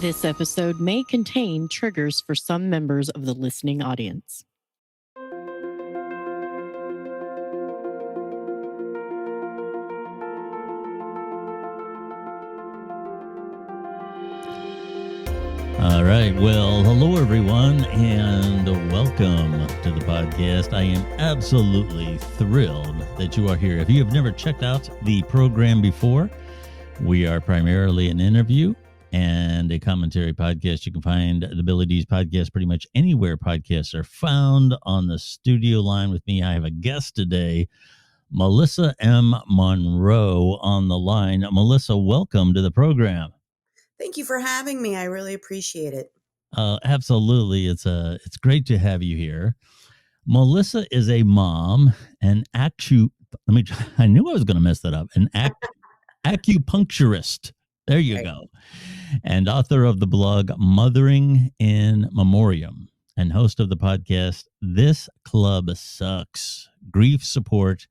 This episode may contain triggers for some members of the listening audience. All right. Well, hello, everyone, and welcome to the podcast. I am absolutely thrilled that you are here. If you have never checked out the program before, we are primarily an interview and a commentary podcast. You can find the Billy D's podcast pretty much anywhere podcasts are found. On the studio line with me, I have a guest today, Melissa M. Monroe, on the line. Melissa, welcome to the program. Thank you for having me. I really appreciate it. Absolutely. It's great to have you here. Melissa is a mom, I knew I was going to mess that up. Acupuncturist. There you go. And author of the blog Mothering in Memoriam, and host of the podcast This Club Sucks: Grief Support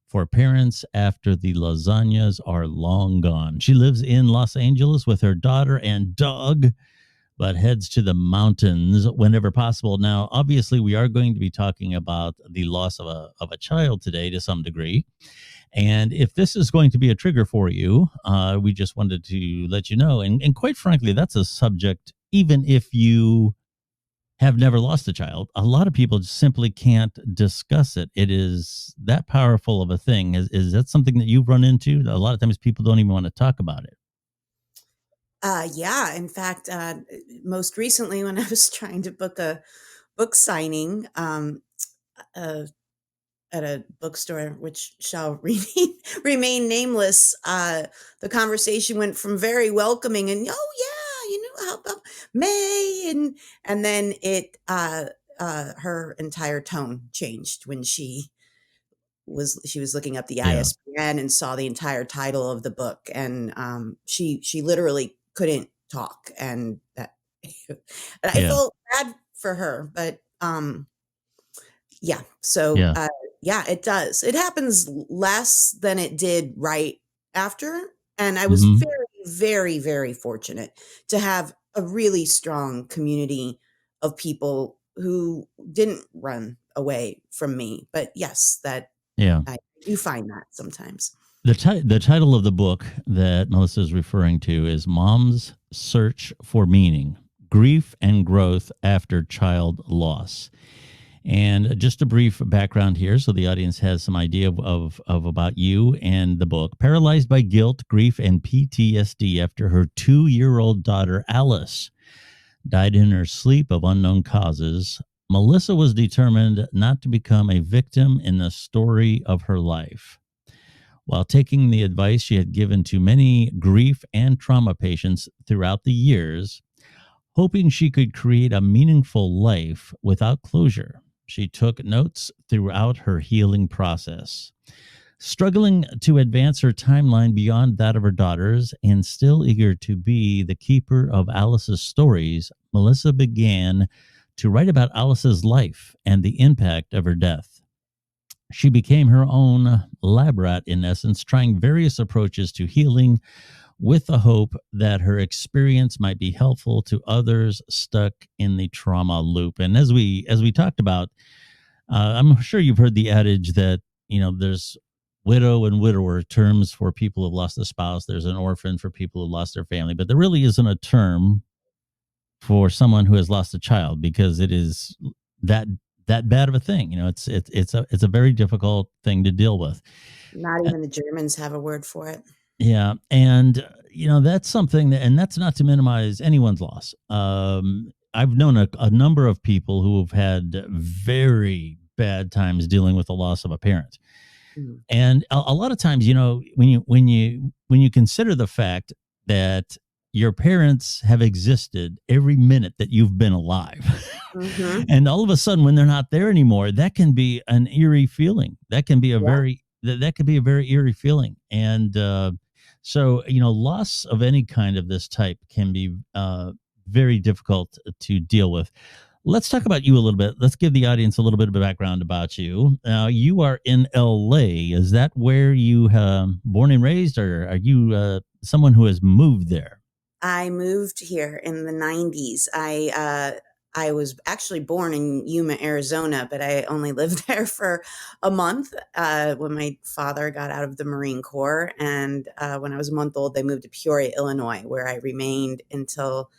for Parents After the Lasagnas Are Long Gone. She lives in Los Angeles with her daughter and dog, but heads to the mountains whenever possible. Now, obviously, we are going to be talking about the loss of a child today to some degree. And if this is going to be a trigger for you, we just wanted to let you know. And quite frankly, that's a subject, even if you have never lost a child, a lot of people simply can't discuss it. It is that powerful of a thing. Is that something that you've run into? A lot of times people don't even want to talk about it. Yeah. In fact, most recently when I was trying to book a book signing at a bookstore, which shall remain nameless, the conversation went from very welcoming and, oh yeah, how about May? And then her entire tone changed when she was looking up the ISBN and saw the entire title of the book, and she literally couldn't talk, and that I felt bad for her, but it does. It happens less than it did right after, and I was very, very, very fortunate to have a really strong community of people who didn't run away from me. But yes, I do find that sometimes. The title of the book that Melissa is referring to is Mom's Search for Meaning: Grief and Growth After Child Loss. And just a brief background here so the audience has some idea of about you and the book. Paralyzed by guilt, grief, and PTSD after her 2-year-old daughter, Alice, died in her sleep of unknown causes, Melissa was determined not to become a victim in the story of her life. While taking the advice she had given to many grief and trauma patients throughout the years, hoping she could create a meaningful life without closure, she took notes throughout her healing process. Struggling to advance her timeline beyond that of her daughters and still eager to be the keeper of Alice's stories, Melissa began to write about Alice's life and the impact of her death. She became her own lab rat, in essence, trying various approaches to healing with the hope that her experience might be helpful to others stuck in the trauma loop. And as we talked about, I'm sure you've heard the adage that, there's widow and widower terms for people who've lost a spouse. There's an orphan for people who lost their family, but there really isn't a term for someone who has lost a child, because it is that bad of a thing. It's a very difficult thing to deal with. Not even the Germans have a word for it. Yeah. And, that's something and that's not to minimize anyone's loss. I've known a number of people who have had very bad times dealing with the loss of a parent. Mm-hmm. And a lot of times, when you consider the fact that your parents have existed every minute that you've been alive, and all of a sudden when they're not there anymore, that can be an eerie feeling. That can be that could be a very eerie feeling. And so, loss of any kind of this type can be very difficult to deal with. Let's talk about you a little bit. Let's give the audience a little bit of a background about you. Now, you are in LA. Is that where you born and raised, or are you someone who has moved there? I moved here in the 90s. I was actually born in Yuma, Arizona, but I only lived there for a month when my father got out of the Marine Corps. And when I was a month old, they moved to Peoria, Illinois, where I remained until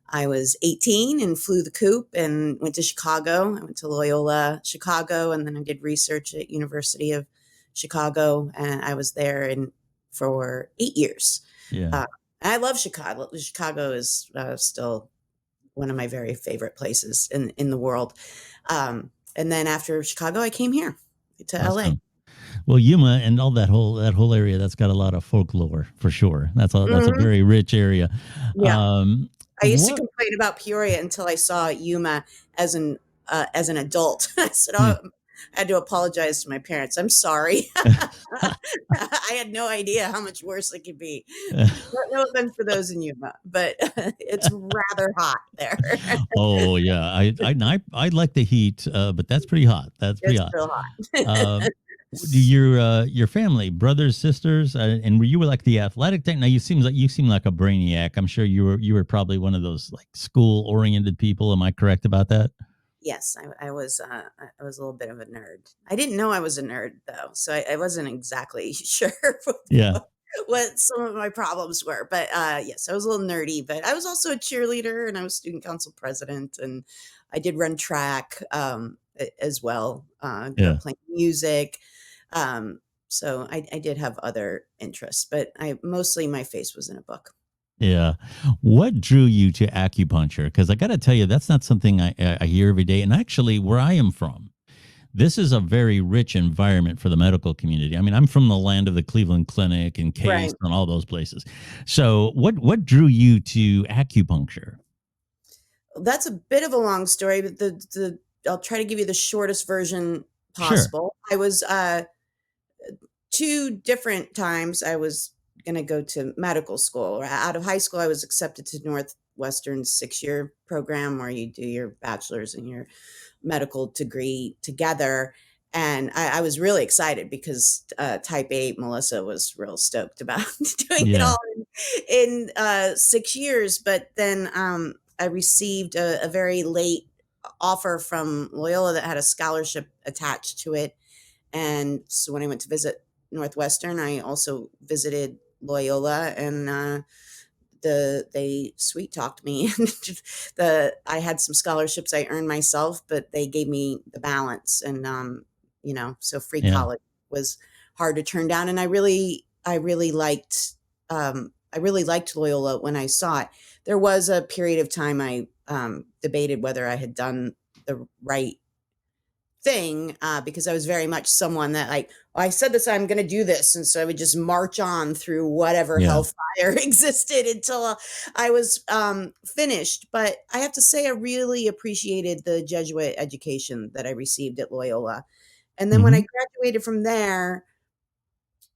I was 18 and flew the coop and went to Chicago. I went to Loyola, Chicago, and then I did research at University of Chicago, and I was there for 8 years. Yeah. I love Chicago. Chicago is still one of my very favorite places in the world. And then after Chicago, I came here to LA. Awesome. Well, Yuma and all that whole area, that's got a lot of folklore for sure. That's a Hmm. very rich area. Yeah. Um, I used to what? complain about Peoria until I saw Yuma as as an adult. I said, "Oh, I had to apologize to my parents. I'm sorry. I had no idea how much worse it could be." No offense for those in Yuma, but it's rather hot there. Oh yeah, I like the heat, but that's pretty hot. That's pretty It's hot. real hot. Um, do your family, brothers, sisters, and were you like the athletic type? Now you seem like a brainiac. I'm sure you were probably one of those like school oriented people. Am I correct about that? Yes, I was a little bit of a nerd. I didn't know I was a nerd though, so I wasn't exactly sure Yeah, what, what some of my problems were. But yes, I was a little nerdy. But I was also a cheerleader, and I was student council president, and I did run track as well. Grew yeah. up playing music, so I did have other interests, but I mostly my face was in a book. Yeah. What drew you to acupuncture? Because I got to tell you, that's not something I hear every day. And actually, where I am from, this is a very rich environment for the medical community. I mean, I'm from the land of the Cleveland Clinic and Case Right. and all those places. So, what drew you to acupuncture? That's a bit of a long story, but the I'll try to give you the shortest version Sure. possible. I was 2 different times I was going to go to medical school. Out of high school, I was accepted to Northwestern's 6-year program where you do your bachelor's and your medical degree together. And I was really excited because type A Melissa was real stoked about doing it Yeah. all in 6 years. But then I received a very late offer from Loyola that had a scholarship attached to it. And so when I went to visit Northwestern, I also visited Loyola, and they sweet talked me. I had some scholarships I earned myself, but they gave me the balance, and so free Yeah. college was hard to turn down. And I really liked Loyola when I saw it. There was a period of time I debated whether I had done the right thing, because I was very much someone that like, "Oh, I said this, I'm going to do this," and so I would just march on through whatever Yeah. hellfire existed until I was finished. But I have to say, I really appreciated the Jesuit education that I received at Loyola. And then when I Hmm. graduated from there,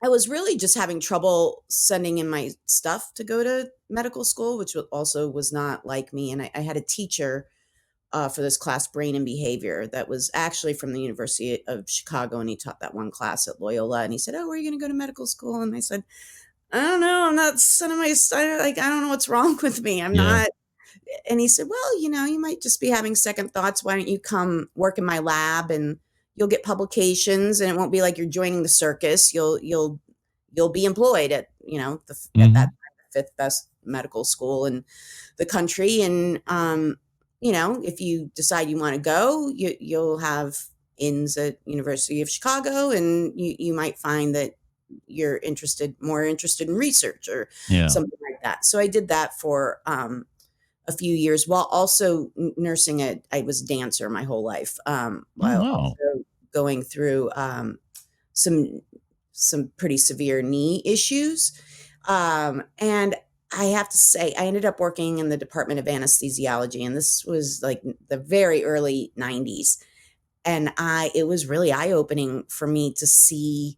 I was really just having trouble sending in my stuff to go to medical school, which also was not like me. And I had a teacher for this class, Brain and Behavior, that was actually from the University of Chicago, and he taught that one class at Loyola. And he said, "Oh, where are you going to go to medical school?" And I said, "I don't know. I'm not sending like I don't know what's wrong with me. I'm Yeah. not." And he said, "Well, you might just be having second thoughts. Why don't you come work in my lab, and you'll get publications, and it won't be like you're joining the circus. You'll be employed at at that Hmm. time, the fifth best medical school in the country, and if you decide you want to go, you'll have ins at University of Chicago, and you might find that you're more interested in research or Yeah. something like that." So I did that for a few years while also nursing it. I was a dancer my whole life, Oh while wow. also going through some pretty severe knee issues. And I have to say, I ended up working in the Department of Anesthesiology, and this was like the very early 90s. And it was really eye opening for me to see.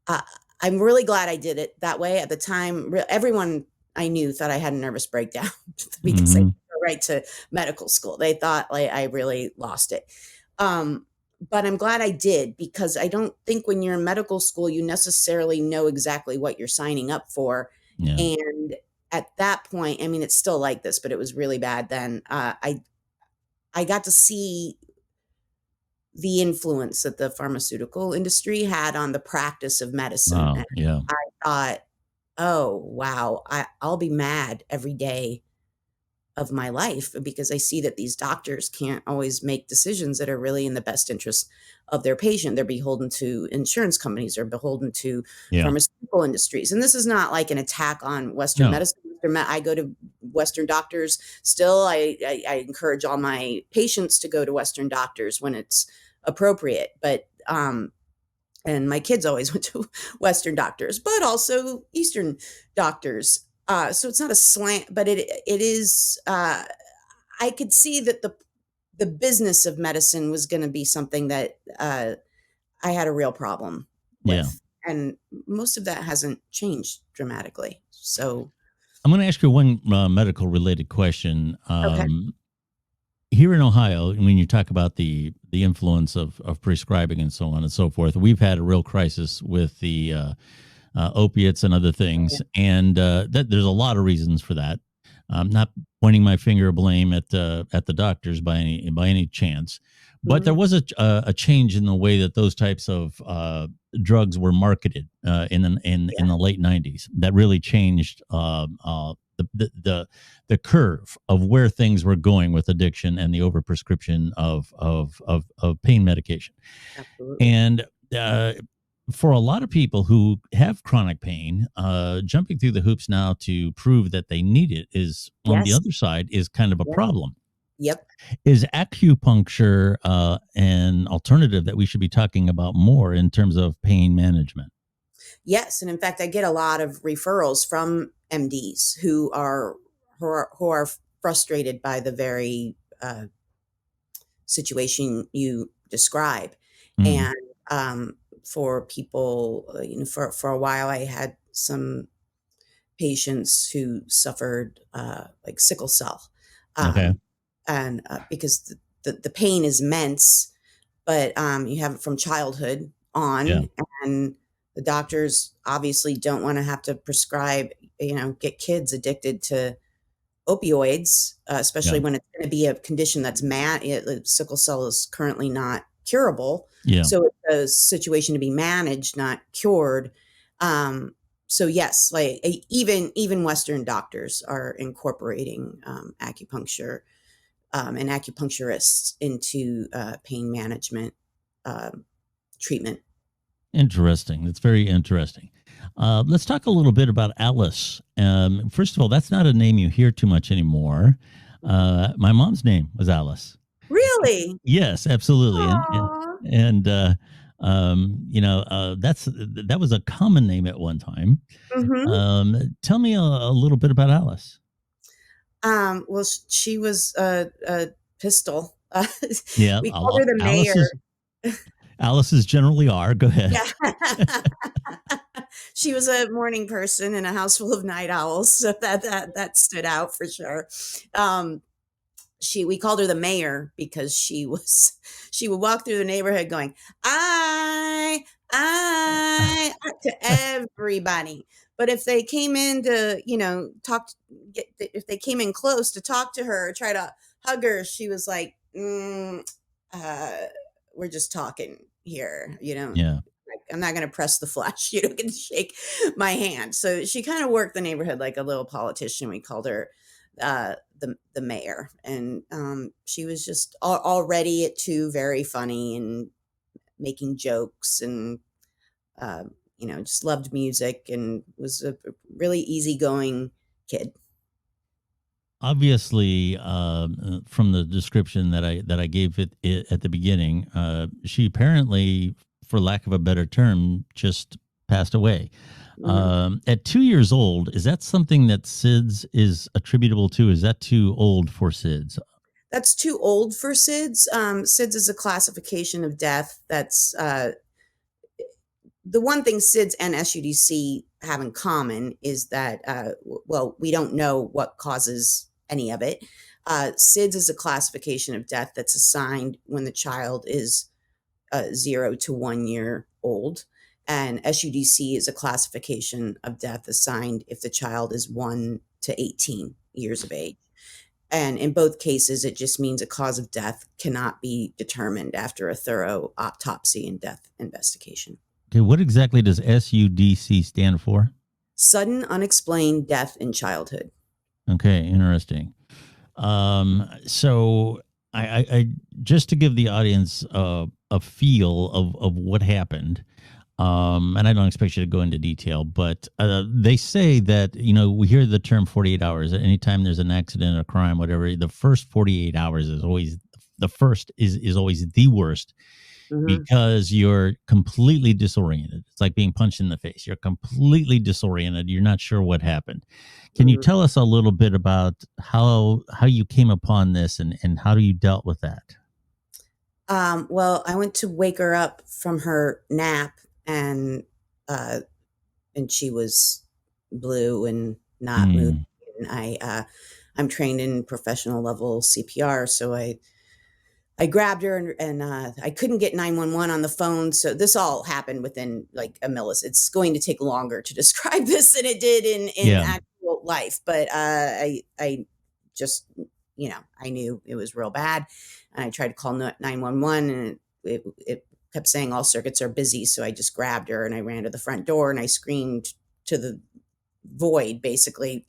Uh, I'm really glad I did it that way. At the time, everyone I knew thought I had a nervous breakdown because I Hmm. didn't go right to medical school. They thought like I really lost it. Um, but I'm glad I did, because I don't think when you're in medical school, you necessarily know exactly what you're signing up for. Yeah. And at that point, I mean, it's still like this, but it was really bad then. I got to see the influence that the pharmaceutical industry had on the practice of medicine. Wow. And Yeah. I thought, oh, wow, I'll be mad every day of my life because I see that these doctors can't always make decisions that are really in the best interest of their patient. They're beholden to insurance companies, they're beholden to Yeah. pharmaceutical industries. And this is not like an attack on Western No. medicine. I go to Western doctors still. I encourage all my patients to go to Western doctors when it's appropriate. But and my kids always went to Western doctors, but also Eastern doctors. So it's not a slant, but it is. I could see that the business of medicine was going to be something that I had a real problem Yeah. with, and most of that hasn't changed dramatically. So I'm going to ask you one medical related question. okay, Here in Ohio, when you talk about the influence of prescribing and so on and so forth, we've had a real crisis with the opiates and other things, and that there's a lot of reasons for that. I'm not pointing my finger of blame at the doctors by any chance, but there mhm, was a change in the way that those types of drugs were marketed in yeah, the late '90s. That really changed the curve of where things were going with addiction and the overprescription of pain medication. absolutely, And uh, for a lot of people who have chronic pain, jumping through the hoops now to prove that they need it is on the yes, other side is kind of a yeah, problem. yep. Is acupuncture an alternative that we should be talking about more in terms of pain management? Yes, and in fact, I get a lot of referrals from MDs who are frustrated by the very situation you describe. Mm, And for people, for a while, I had some patients who suffered like sickle cell, okay. um, and because the pain is immense, but you have it from childhood Yeah. on, and the doctors obviously don't want to have to prescribe, get kids addicted to opioids, Yeah. especially when it's going to be a condition that's sickle cell is currently not curable. Yeah. So it's a situation to be managed, not cured. Um, so yes, like even Western doctors are incorporating acupuncture and acupuncturists into pain management um, treatment. Interesting. That's very interesting. Let's talk a little bit about Alice. First of all, that's not a name you hear too much anymore. My mom's name was Alice. Really? Yes, absolutely. Aw. That was a common name at one time. Mhm. Tell me a little bit about Alice. Well, she was a pistol. Yeah, We called her the mayor. Alice's generally are. Go ahead. Yeah. She was a morning person in a house full of night owls, so that stood out for sure. Um, we called her the mayor because she would walk through the neighborhood going, I to everybody. But if they came in to, if they came in close to talk to her or try to hug her, she was like, uh, we're just talking here, Yeah. like, I'm not going to press the flesh. You don't get to shake my hand. So she kind of worked the neighborhood like a little politician. We called her the mayor, and she was just already at two very funny and making jokes, and just loved music and was a really easygoing kid. Obviously, from the description that I gave it at the beginning, she apparently, for lack of a better term, just passed away. Mhm. At 2 years old, is that something that SIDS is attributable to? Is that too old for SIDS? That's too old for SIDS. SIDS is a classification of death that's the one thing SIDS and SUDC have in common is that, well, we don't know what causes any of it. SIDS is a classification of death that's assigned when the child is 0 to 1 year old. And SUDC is a classification of death assigned if the child is to 18 years of age. And in both cases, it just means a cause of death cannot be determined after a thorough autopsy and death investigation. Okay, what exactly does SUDC stand for? Sudden unexplained death in childhood. Okay, interesting. So I just to give the audience a feel of what happened. And I don't expect you to go into detail, but they say that, we hear the term 48 hours. Anytime there's an accident, a crime, whatever, the first 48 hours is always the first is always the worst Mm-hmm. because you're completely disoriented. It's like being punched in the face. You're completely disoriented. You're not sure what happened. Can you Mm-hmm. tell us a little bit about how you came upon this and how you dealt with that? Well, I went to wake her up from her nap, and uh, and she was blue and not moving. Mm, And I'm trained in professional level CPR, so I grabbed her, and I couldn't get 911 on the phone. So this all happened within like a millisecond. It's going to take longer to describe this than it did in yeah, actual life. But I just, I knew it was real bad. And I tried to call 911, and it kept saying all circuits are busy. So I just grabbed her and I ran to the front door and I screamed to the void, basically,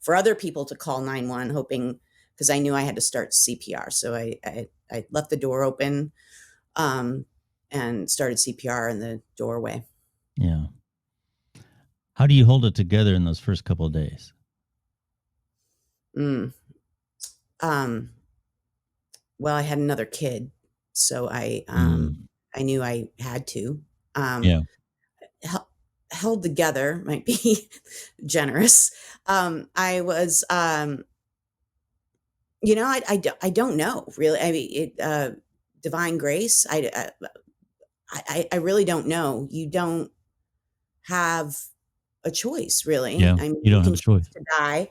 for other people to call 911, hoping, because I knew I had to start CPR. So I left the door open, um, and started CPR in the doorway. yeah. How do you hold it together in those first couple of days? Mm. Um, well, I had another kid, so Mm, I knew I had to. Um, yeah, hel- Held together might be generous. I was, I don't know really. I mean, divine grace. I really don't know. You don't have a choice, really. yeah. I mean, You you don't have can a choice. choose to die.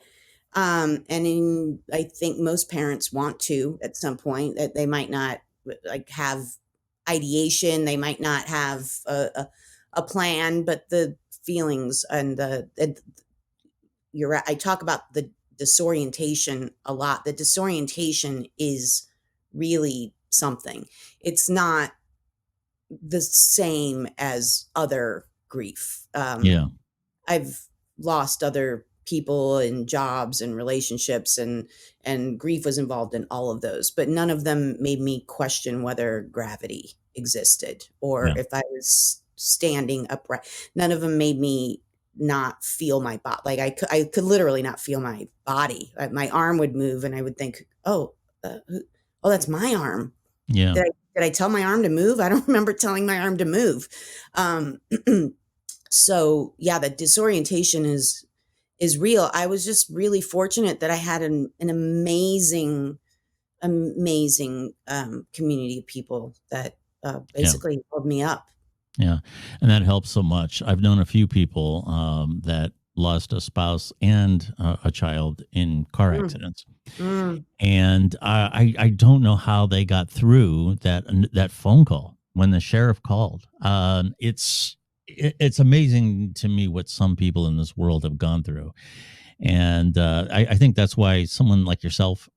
I think most parents want to at some point, that they might not like have ideation. They might not have a plan, but the feelings and you're right. I talk about the disorientation a lot. The disorientation is really something. It's not the same as other grief. Yeah, I've lost other people and jobs and relationships, and grief was involved in all of those, but none of them made me question whether gravity existed or yeah, if I was standing upright. None of them made me not feel my body. Like I could literally not feel my body. My arm would move and I would think, oh, oh, that's my arm. yeah, Did I tell my arm to move? I don't remember telling my arm to move. Um, so yeah, the disorientation is real. I was just really fortunate that I had an amazing community of people that yeah. basically held me up. Yeah, and that helps so much. I've known a few people that lost a spouse and a child in car Mm, accidents, mm, and I don't know how they got through that phone call when the sheriff called. It's amazing to me what some people in this world have gone through, and I think that's why someone like yourself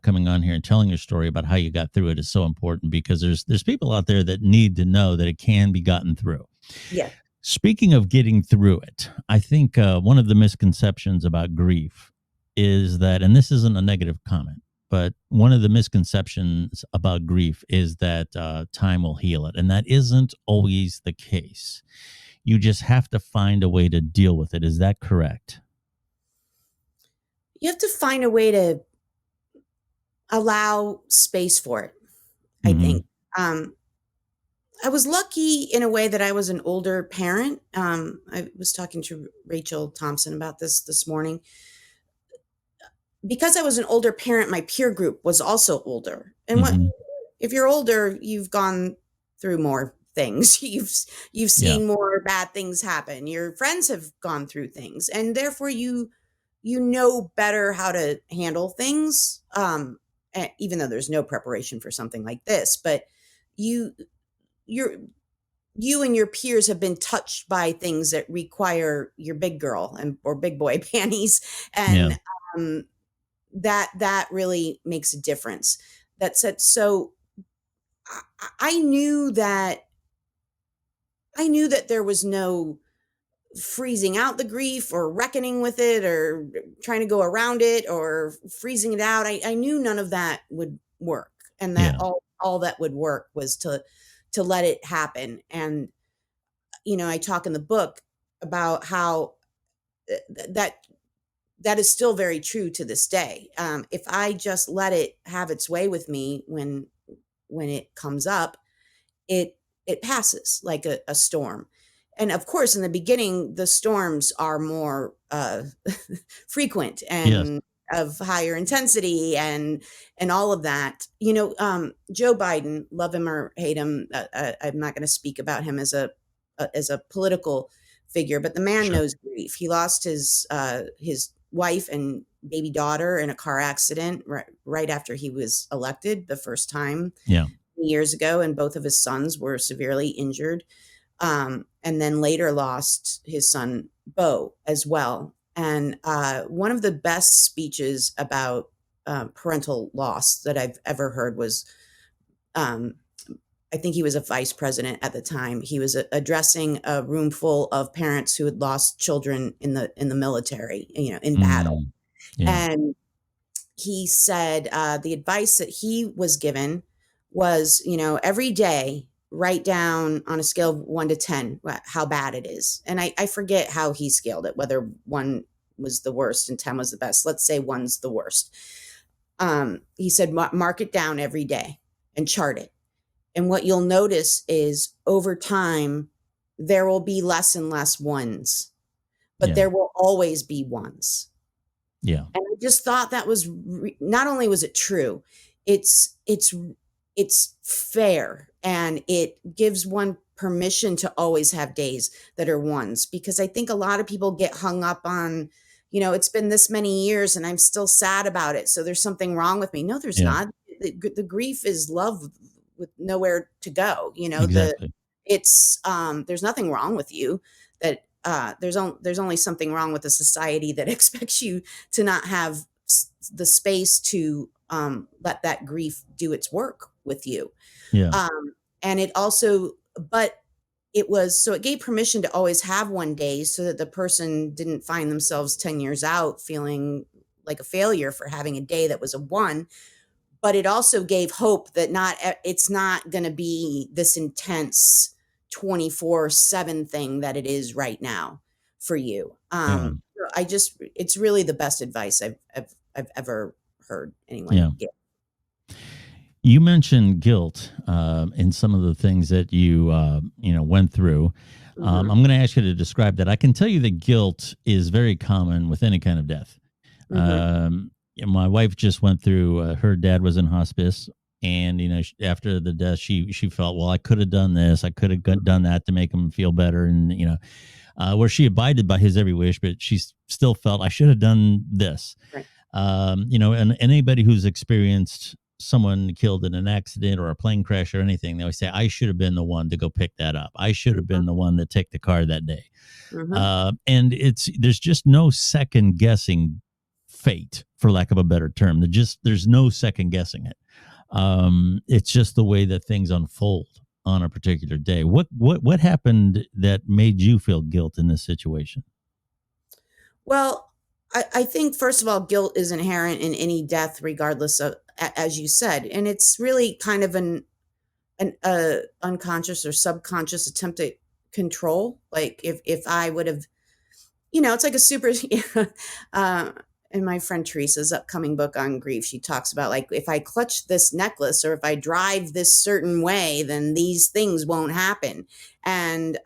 coming on here and telling your story about how you got through it is so important because there's people out there that need to know that it can be gotten through. yeah, Speaking of getting through it, I think one of the misconceptions about grief is that, and this isn't a negative comment, but one of the misconceptions about grief is that time will heal it. And that isn't always the case. You just have to find a way to deal with it. Is that correct? you have to find a way to allow space for it. I Hmm. think. Um, I was lucky in a way that I was an older parent. I was talking to Rachel Thompson about this morning. Because I was an older parent, my peer group was also older. And what Hmm. if you're older, you've gone through more things. You've Yeah. seen more bad things happen. Your friends have gone through things, and therefore you know better how to handle things. Even though there's no preparation for something like this, but you you're you and your peers have been touched by things that require your big girl or big boy panties, Yeah. and um, that really makes a difference. That said, so I knew that there was no freezing out the grief or reckoning with it or trying to go around it or freezing it out. I knew none of that would work, and that Yeah. all that would work was to let it happen. And I talk in the book about how that is still very true to this day. If I just let it have its way with me when it comes up, it passes like a storm. And of course, in the beginning, the storms are more frequent Yes. and of higher intensity and all of that. Joe Biden, love him or hate him, I'm not going to speak about him as a political figure, but the man Sure. knows grief. He lost his wife and baby daughter in a car accident right after he was elected the first time Yeah. years ago, and both of his sons were severely injured. And then later lost his son Bo as well. And one of the best speeches about parental loss that I've ever heard was, um, I think he was a vice president at the time. He was addressing a room full of parents who had lost children in the military, in battle. Mm. Yeah. And he said the advice that he was given was, every day write down on a scale of 1 to 10 how bad it is. And I forget how he scaled it, whether 1 was the worst and 10 was the best. Let's say 1's the worst. He said, mark it down every day and chart it. And what you'll notice is over time, there will be less and less 1s, but Yeah. there will always be 1s. Yeah. And I just thought that was not only was it true, it's fair, and it gives one permission to always have days that are 1s, because I think a lot of people get hung up on, it's been this many years and I'm still sad about it, so there's something wrong with me. No, there's Yeah. not. The grief is love with nowhere to go. Exactly. There's nothing wrong with you. That there's only something wrong with a society that expects you to not have the space to let that grief do its work with you. Yeah. And it also, but it gave permission to always have 1 day, so that the person didn't find themselves 10 years out feeling like a failure for having a day that was a 1. But it also gave hope that it's not going to be this intense 24/7 thing that it is right now for you. Yeah. It's really the best advice I've ever heard anyone Yeah. give. You mentioned guilt in some of the things that you went through. Mhm. I'm going to ask you to describe that. I can tell you that guilt is very common with any kind of death. Mhm. My wife just went through. Her dad was in hospice, and after the death, she felt, well, I could have done this, I could have done that to make him feel better, and where she abided by his every wish, but she still felt I should have done this. Right. And anybody who's experienced someone killed in an accident or a plane crash or anything, they always say, I should have been the one to go pick that up. I should have Mhm. been the one to take the car that day. Mhm. And there's just no second guessing fate, for lack of a better term. There's no second guessing it. It's just the way that things unfold on a particular day. What happened that made you feel guilt in this situation? Well, I think first of all, guilt is inherent in any death, regardless of, as you said, and it's really kind of an unconscious or subconscious attempt at control. Like if I would have, it's like a super. uh, in my friend Teresa's upcoming book on grief, she talks about, like, if I clutch this necklace or if I drive this certain way, then these things won't happen. And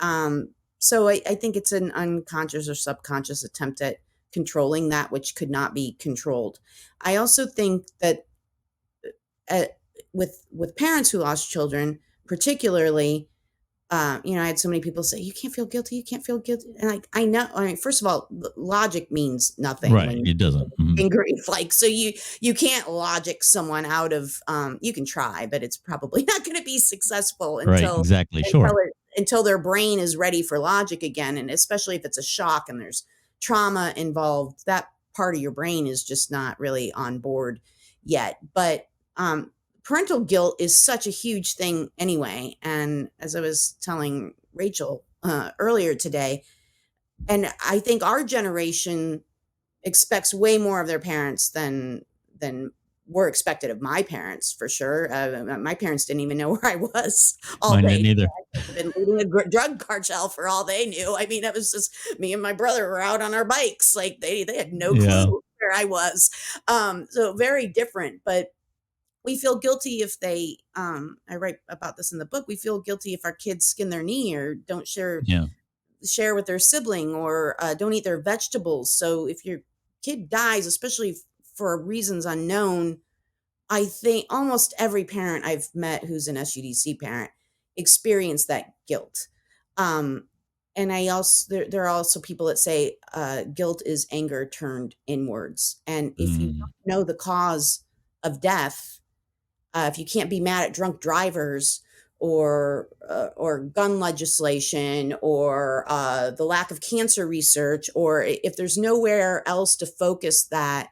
so I think it's an unconscious or subconscious attempt at controlling that which could not be controlled. I also think that uh, with parents who lost children, particularly, I had so many people say, "You can't feel guilty. You can't feel guilty." And I know. I mean, first of all, logic means nothing Right. when It doesn't. you're in grief. Like, so you can't logic someone out of. You can try, but it's probably not going to be successful Right. until Exactly. until Sure. it until their brain is ready for logic again. And especially if it's a shock and there's trauma involved, that part of your brain is just not really on board yet. But parental guilt is such a huge thing anyway. And as I was telling Rachel earlier today, and I think our generation expects way more of their parents than were expected of my parents, for sure. My parents didn't even know where I was all Mine day. didn't either. I could have been leading a drug cartel for all they knew. I mean, it was just me and my brother were out on our bikes. Like they had no Yeah. clue where I was. So very different. But we feel guilty if they. I write about this in the book. We feel guilty if our kids skin their knee or don't Yeah. share with their sibling or don't eat their vegetables. So if your kid dies, especially for reasons unknown, I think almost every parent I've met who's an SUDC parent experienced that guilt. Um, and I also there are also people that say guilt is anger turned inwards. And if you Mm. don't know the cause of death, if you can't be mad at drunk drivers or gun legislation or the lack of cancer research, or if there's nowhere else to focus that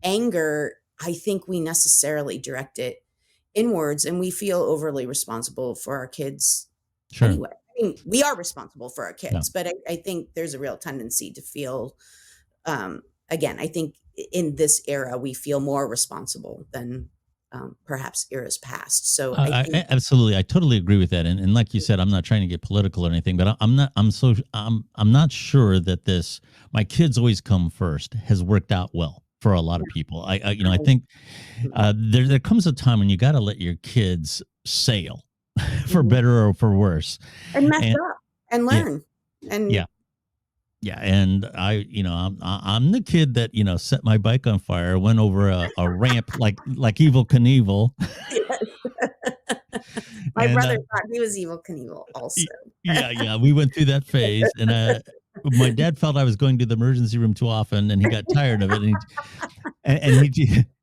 anger, I think we necessarily direct it inwards, and we feel overly responsible for our kids Sure. anyway. I mean, we are responsible for our Yeah. kids, but I think there's a real tendency to feel, again, I think in this era, we feel more responsible than perhaps eras past. So I think, Absolutely, I totally agree with that. And like you said, I'm not trying to get political or anything, but I'm not. I'm not sure that this "my kids always come first" has worked out well for a lot of people. I think there comes a time when you got to let your kids sail, for Mhm. better or for worse. And mess And up and yeah, learn. And yeah. Yeah, and I'm the kid that set my bike on fire, went over a ramp like Evil Knievel, my and brother thought he was Evil Knievel also. yeah, we went through that phase, and my dad felt I was going to the emergency room too often, and he got tired of it, and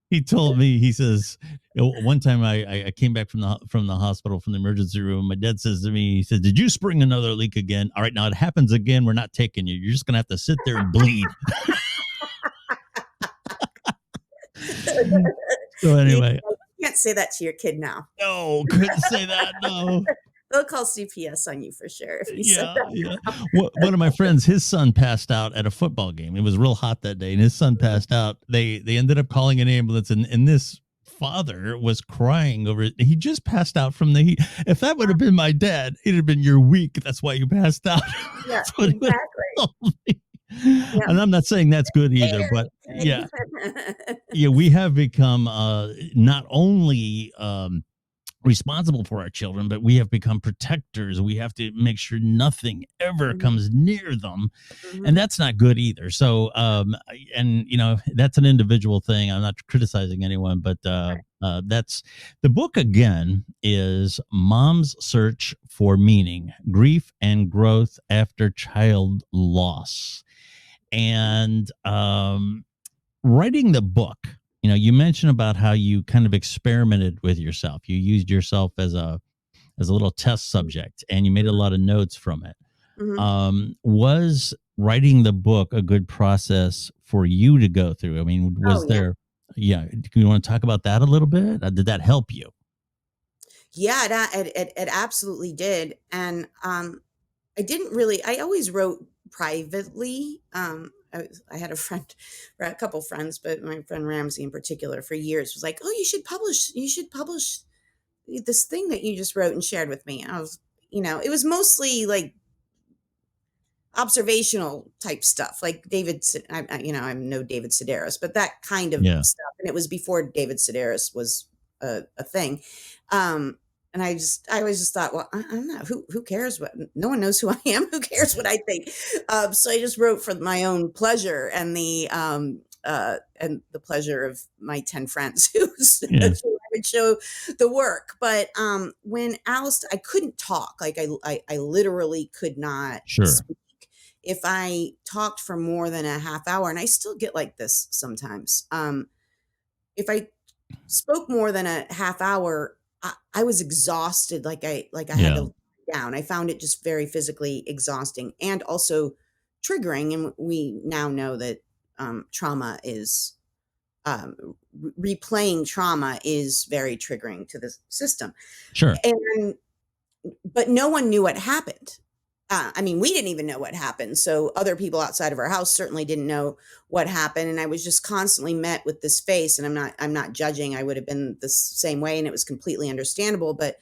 he told me, he says, one time I came back from the hospital, from the emergency room. My dad says to me, he says, "Did you spring another leak again? All right, now it happens again. We're not taking you. You're just gonna have to sit there and bleed." So You anyway, can't say that to your kid now. no, couldn't say that. No. They'll call CPS on you for sure if you said Yeah, that. yeah. One of my friends, his son passed out at a football game. It was real hot that day, and his son passed out. They ended up calling an ambulance, and this father was crying over it. He just passed out from the heat. If that would have been my dad, it'd have been, "You're weak. That's why you passed out." Yeah, That's what he would exactly. have told me. Yeah. And I'm not saying that's good either, but yeah, yeah, we have become not only responsible for our children, but we have become protectors. We have to make sure nothing ever Mhm, comes near them, and mhm. that's not good either. So, and that's an individual thing. I'm not criticizing anyone, but that's the book again is "Mom's Search for Meaning: Grief and Growth After Child Loss," and writing the book, you mentioned about how you kind of experimented with yourself. You used yourself as a little test subject, and you made a lot of notes from it. Mhm. Was writing the book a good process for you to go through? I mean, Oh, was yeah. there? Yeah, do you want to talk about that a little bit? Did that help you? Yeah, it absolutely did, and, I always wrote privately. I had a couple friends, but my friend Ramsey in particular for years was like, "Oh, you should publish this thing that you just wrote and shared with me." And I was, it was mostly like observational type stuff, like I'm no David Sedaris, but that kind of Yeah, stuff. And it was before David Sedaris was a thing. Um, and I always just thought, well, I don't know, who cares what, no one knows who I am. Who cares what I think? So I just wrote for my own pleasure and the pleasure of my 10 friends who yeah, I would show the work. But when Alice, I couldn't talk, like I literally could not sure, speak if I talked for more than a half hour, and I still get like this sometimes. If I spoke more than a half hour, I was exhausted. Like I had yeah, to down. I found it just very physically exhausting and also triggering. And we now know that trauma is replaying trauma is very triggering to the system. Sure. And but no one knew what happened. I mean, we didn't even know what happened. So other people outside of our house certainly didn't know what happened. And I was just constantly met with this face. And I'm not judging. I would have been the same way, and it was completely understandable. But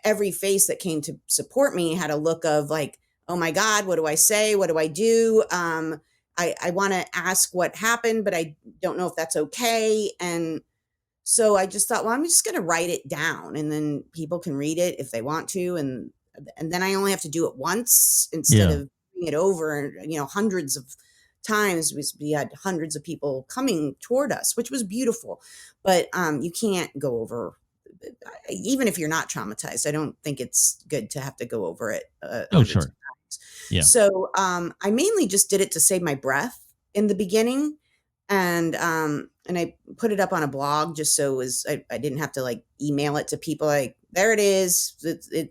every face that came to support me had a look of like, oh my God, what do I say? What do I do? I want to ask what happened, but I don't know if that's okay. And so I just thought, well, I'm just going to write it down, and then people can read it if they want to. And then I only have to do it once instead Yeah. of doing it over, hundreds of times. We had hundreds of people coming toward us, which was beautiful. But you can't go over, even if you're not traumatized. I don't think it's good to have to go over it Oh, hundreds of sure. times. Yeah. So I mainly just did it to save my breath in the beginning, and I put it up on a blog just so I didn't have to like email it to people. Like, there it is.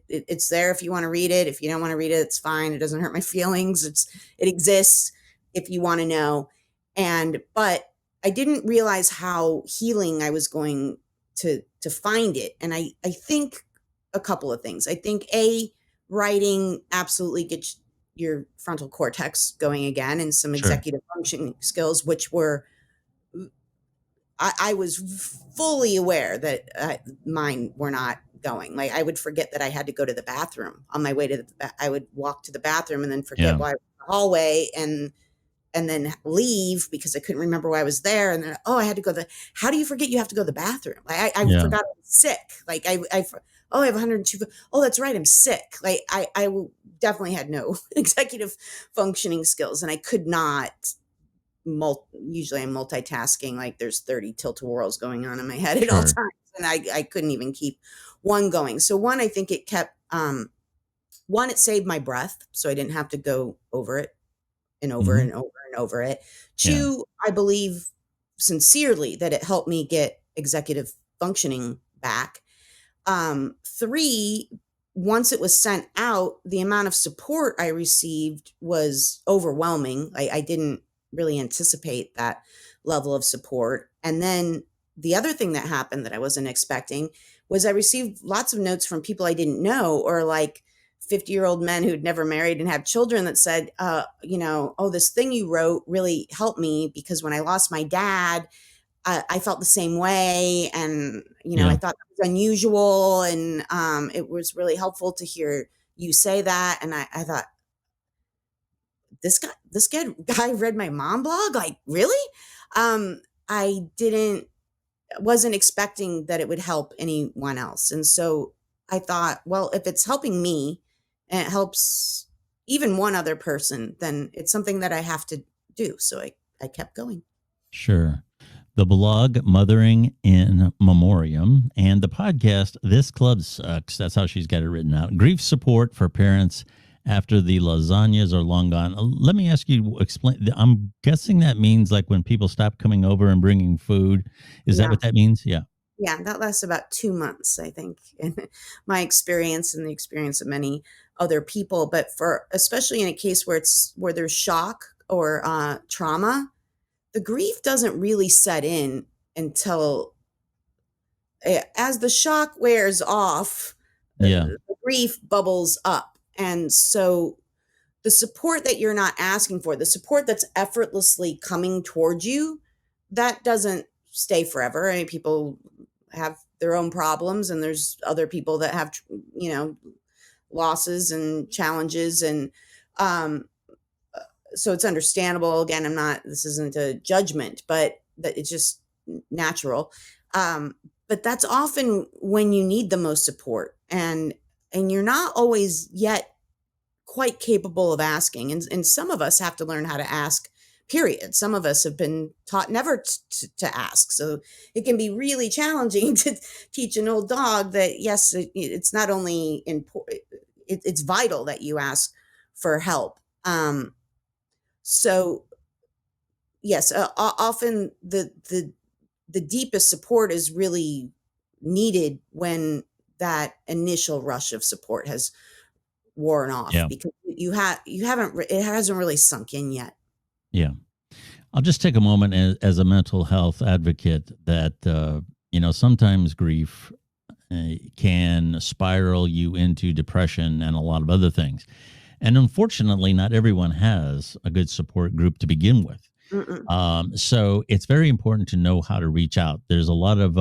It's there if you want to read it. If you don't want to read it, it's fine. It doesn't hurt my feelings. It exists if you want to know. But I didn't realize how healing I was going to find it. And I think a couple of things. I think writing absolutely gets your frontal cortex going again, and some Sure. executive functioning skills, which were I was fully aware that mine were not going. Like, I would forget that I had to go to the bathroom on my way to I would walk to the bathroom and then forget Yeah. why I was in the hallway, and then leave because I couldn't remember why I was there. And then, oh, I had to go how do you forget you have to go to the bathroom? Like, I Yeah. forgot I was sick. Like oh, I have 102. Oh, that's right. I'm sick. Like I definitely had no executive functioning skills, and I could not usually I'm multitasking. Like, there's 30 tilt-a-whirls going on in my head at all Sure. times. And I couldn't even keep one going. So one, I think it kept, one, it saved my breath. So I didn't have to go over it and over Hmm. and over and over it. Yeah. Two, I believe sincerely that it helped me get executive functioning back. Three, once it was sent out, the amount of support I received was overwhelming. I didn't really anticipate that level of support. And then the other thing that happened that I wasn't expecting was I received lots of notes from people I didn't know, or like 50-year-old men who'd never married and have children, that said, oh, this thing you wrote really helped me because when I lost my dad, I felt the same way. And, I Yeah. thought that was unusual. And it was really helpful to hear you say that. And I thought, this guy read my mom blog? Like, really? I wasn't expecting that it would help anyone else. And so I thought, well, if it's helping me and it helps even one other person, then it's something that I have to do. So I kept going. Sure. The blog Mothering in Memoriam and the podcast This Club Sucks. That's how she's got it written out. Grief support for parents after the lasagnas are long gone. Let me ask you, explain. I'm guessing that means like when people stop coming over and bringing food. Is that Yeah. what that means? Yeah. Yeah, that lasts about 2 months, I think, in my experience and the experience of many other people. But especially in a case where there's shock or trauma, the grief doesn't really set in until as the shock wears off, Yeah. the grief bubbles up. And so the support that you're not asking for, the support that's effortlessly coming towards you, that doesn't stay forever. I mean, people have their own problems, and there's other people that have, losses and challenges. And um, so it's understandable. Again, this isn't a judgment, but that it's just natural. But that's often when you need the most support, and you're not always yet quite capable of asking. And some of us have to learn how to ask, period. Some of us have been taught never to ask. So it can be really challenging to teach an old dog that, yes, it's not only important, it's vital that you ask for help. So yes, often the deepest support is really needed when that initial rush of support has worn off Yeah. because it hasn't really sunk in yet. Yeah. I'll just take a moment as a mental health advocate that, sometimes grief can spiral you into depression and a lot of other things. And unfortunately, not everyone has a good support group to begin with. Mm-mm. So it's very important to know how to reach out. There's a lot of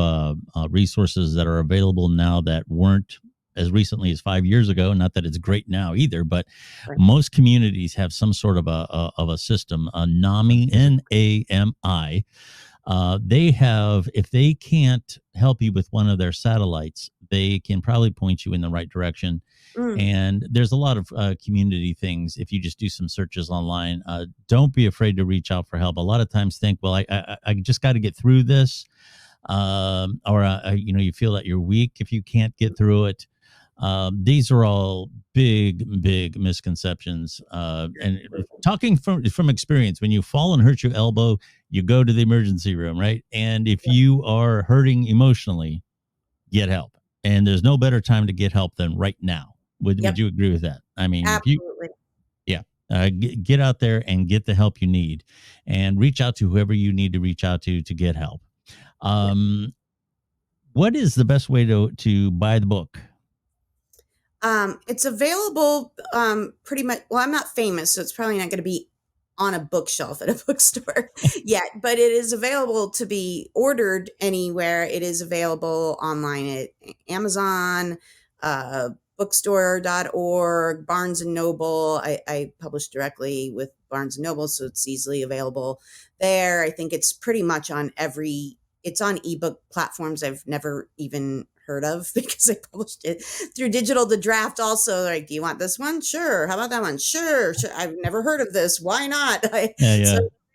resources that are available now that weren't as recently as 5 years ago. Not that it's great now either, but Right. most communities have some sort of a system. NAMI, NAMI. They have, if they can't help you with one of their satellites, they can probably point you in the right direction. Mm. And there's a lot of community things. If you just do some searches online, don't be afraid to reach out for help. A lot of times think, well, I just got to get through this. Or, you feel that you're weak if you can't get through it. These are all big misconceptions. And talking from experience, when you fall and hurt your elbow, you go to the emergency room, right? And if you are hurting emotionally, get help. And there's no better time to get help than right now. Would Yep. you agree with that? I mean, if you, Absolutely. yeah, get out there and get the help you need, and reach out to whoever you need to reach out to get help. Yeah. What is the best way to buy the book? It's available pretty much. Well, I'm not famous, so it's probably not going to be on a bookshelf at a bookstore yet, but it is available to be ordered anywhere. It is available online at Amazon, bookstore.org, Barnes and Noble. I publish directly with Barnes and Noble, so it's easily available there. I think it's pretty much on it's on ebook platforms I've never even heard of because I published it through Digital to Draft. Also, like, do you want this one? Sure. How about that one? Sure. I've never heard of this. Why not? So Yeah. it's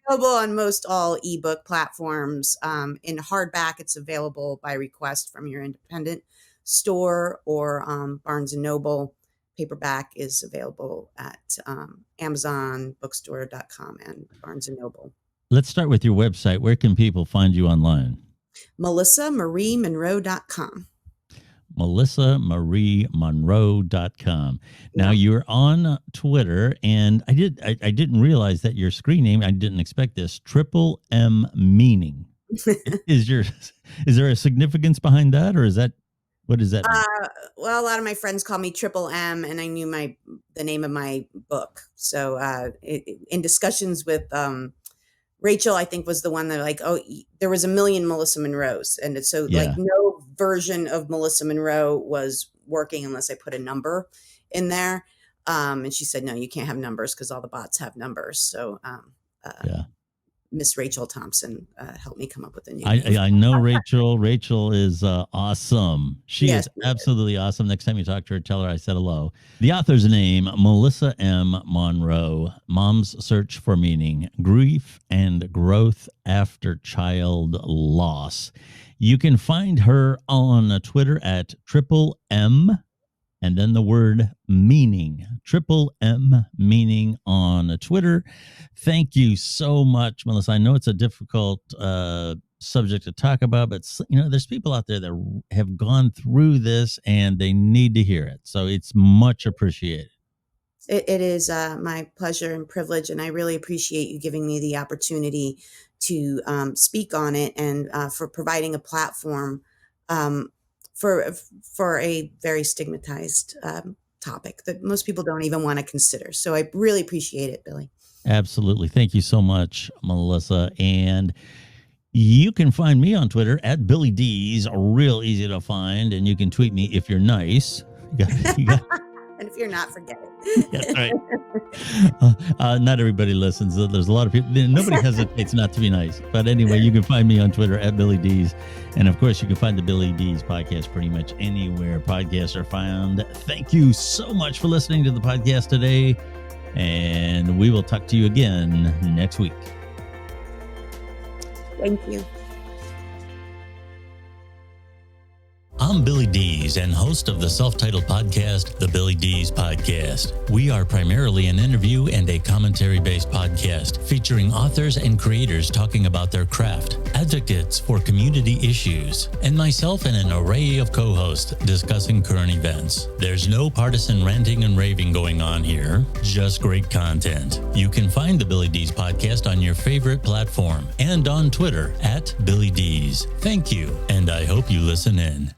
available on most all ebook platforms. In hardback, it's available by request from your independent store or Barnes and Noble. Paperback is available at Amazon, bookstore.com, and Barnes and Noble. Let's start with your website. Where can people find you online? MelissaMarieMonroe.com. MelissaMarieMonroe.com. Now Yeah. you're on Twitter, and I didn't realize that your screen name, I didn't expect this, Triple M Meaning. Is there a significance behind that, or what does that mean? Well, a lot of my friends call me Triple M, and I knew the name of my book. So in discussions with Rachel, I think, was the one that like, there was a million Melissa Monroes. And so like Yeah. no version of Melissa Monroe was working unless I put a number in there. And she said, no, you can't have numbers because all the bots have numbers. So Yeah. Miss Rachel Thompson helped me come up with a new name. I know Rachel. Rachel is awesome. She Yes, is absolutely awesome. Next time you talk to her, tell her I said hello. The author's name, Melissa M. Monroe, Mom's Search for Meaning, Grief and Growth After Child Loss. You can find her on Twitter at Triple M and then the word meaning, Triple M Meaning on Twitter. Thank you so much, Melissa. I know it's a difficult subject to talk about, but there's people out there that have gone through this and they need to hear it. So it's much appreciated. It is my pleasure and privilege, and I really appreciate you giving me the opportunity to speak on it and for providing a platform for a very stigmatized topic that most people don't even want to consider. So I really appreciate it, Billy. Absolutely. Thank you so much, Melissa. And you can find me on Twitter at Billy D's, real easy to find. And you can tweet me if you're nice. And if you're not, forget it. That's right. Not everybody listens. There's a lot of people. Nobody hesitates not to be nice. But anyway, you can find me on Twitter at Billy D's. And of course, you can find the Billy D's podcast pretty much anywhere podcasts are found. Thank you so much for listening to the podcast today. And we will talk to you again next week. Thank you. I'm Billy Dees and host of the self-titled podcast, The Billy Dees Podcast. We are primarily an interview and a commentary-based podcast featuring authors and creators talking about their craft, advocates for community issues, and myself and an array of co-hosts discussing current events. There's no partisan ranting and raving going on here, just great content. You can find the Billy Dees Podcast on your favorite platform and on Twitter at Billy Dees. Thank you, and I hope you listen in.